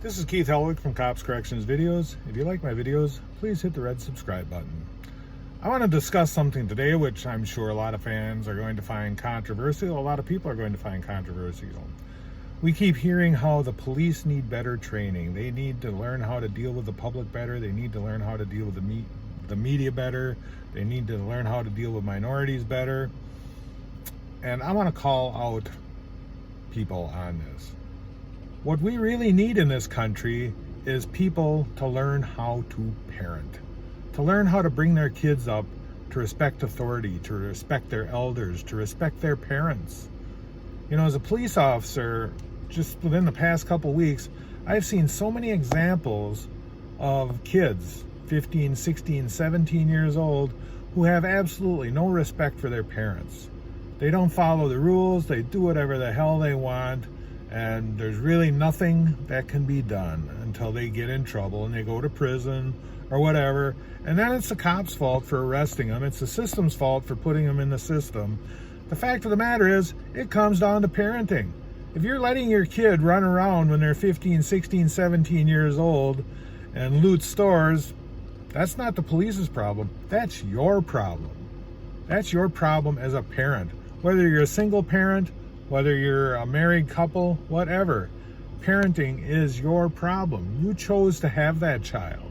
This is Keith Helwig from Cops Corrections Videos. If you like my videos, please hit the red subscribe button. I want to discuss something today which I'm sure a lot of fans are going to find controversial. A lot of people are going to find controversial. We keep hearing how the police need better training. They need to learn how to deal with the public better. They need to learn how to deal with the media better. They need to learn how to deal with minorities better. And I want to call out people on this. What we really need in this country is people to learn how to parent, to learn how to bring their kids up to respect authority, to respect their elders, to respect their parents. You know, as a police officer, just within the past couple weeks, I've seen so many examples of kids, 15, 16, 17 years old, who have absolutely no respect for their parents. They don't follow the rules, they do whatever the hell they want, and there's really nothing that can be done until they get in trouble and they go to prison or whatever. And then it's the cops' fault for arresting them. It's the system's fault for putting them in the system. The fact of the matter is, it comes down to parenting. If you're letting your kid run around when they're 15, 16, 17 years old and loot stores, that's not the police's problem. That's your problem. That's your problem as a parent. Whether you're a single parent, whether you're a married couple, whatever, parenting is your problem. You chose to have that child.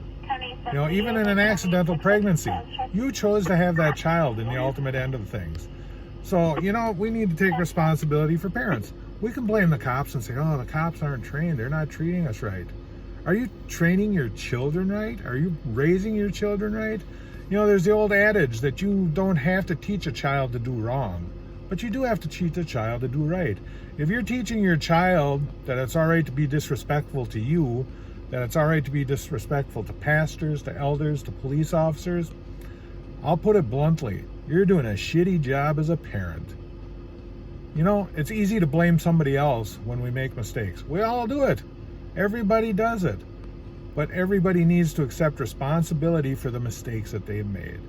You know, even in an accidental pregnancy, you chose to have that child in the ultimate end of things. So, you know, we need to take responsibility for parents. We can blame the cops and say, oh, the cops aren't trained. They're not treating us right. Are you training your children right? Are you raising your children right? You know, there's the old adage that you don't have to teach a child to do wrong, but you do have to teach a child to do right. If you're teaching your child that it's all right to be disrespectful to you, that it's all right to be disrespectful to pastors, to elders, to police officers, I'll put it bluntly, you're doing a shitty job as a parent. You know, it's easy to blame somebody else when we make mistakes. We all do it. Everybody does it. But everybody needs to accept responsibility for the mistakes that they've made.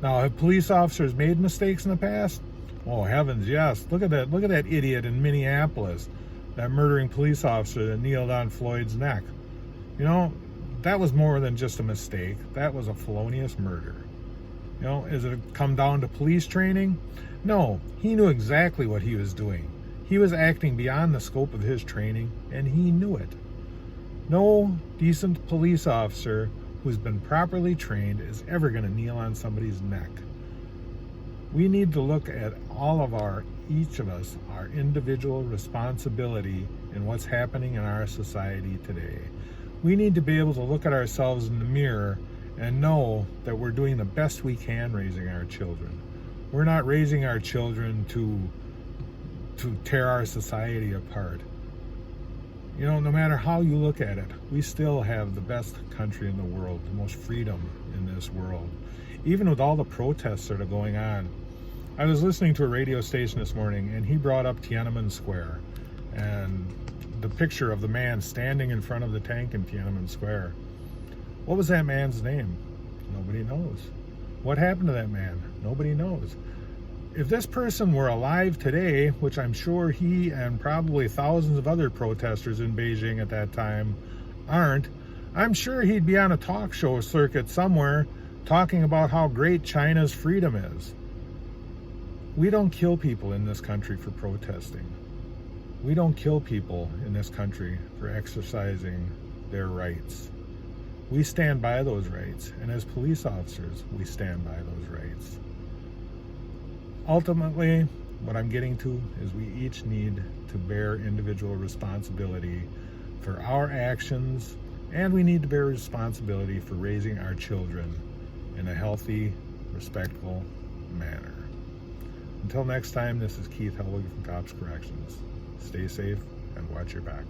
Now, have police officers made mistakes in the past? Oh, heavens, yes. Look at that idiot in Minneapolis, that murdering police officer that kneeled on Floyd's neck. You know, that was more than just a mistake. That was a felonious murder. You know, is it come down to police training? No, he knew exactly what he was doing. He was acting beyond the scope of his training, and he knew it. No decent police officer who's been properly trained is ever going to kneel on somebody's neck. We need to look at each of us, our individual responsibility in what's happening in our society today. We need to be able to look at ourselves in the mirror and know that we're doing the best we can raising our children. We're not raising our children to tear our society apart. You know, no matter how you look at it, we still have the best country in the world, the most freedom in this world. Even with all the protests that are going on, I was listening to a radio station this morning and he brought up Tiananmen Square and the picture of the man standing in front of the tank in Tiananmen Square. What was that man's name? Nobody knows. What happened to that man? Nobody knows. If this person were alive today, which I'm sure he and probably thousands of other protesters in Beijing at that time aren't, I'm sure he'd be on a talk show circuit somewhere talking about how great China's freedom is. We don't kill people in this country for protesting. We don't kill people in this country for exercising their rights. We stand by those rights, and as police officers, we stand by those rights. Ultimately, what I'm getting to is we each need to bear individual responsibility for our actions, and we need to bear responsibility for raising our children in a healthy, respectful manner. Until next time, this is Keith Helwig from Cops Corrections. Stay safe and watch your back.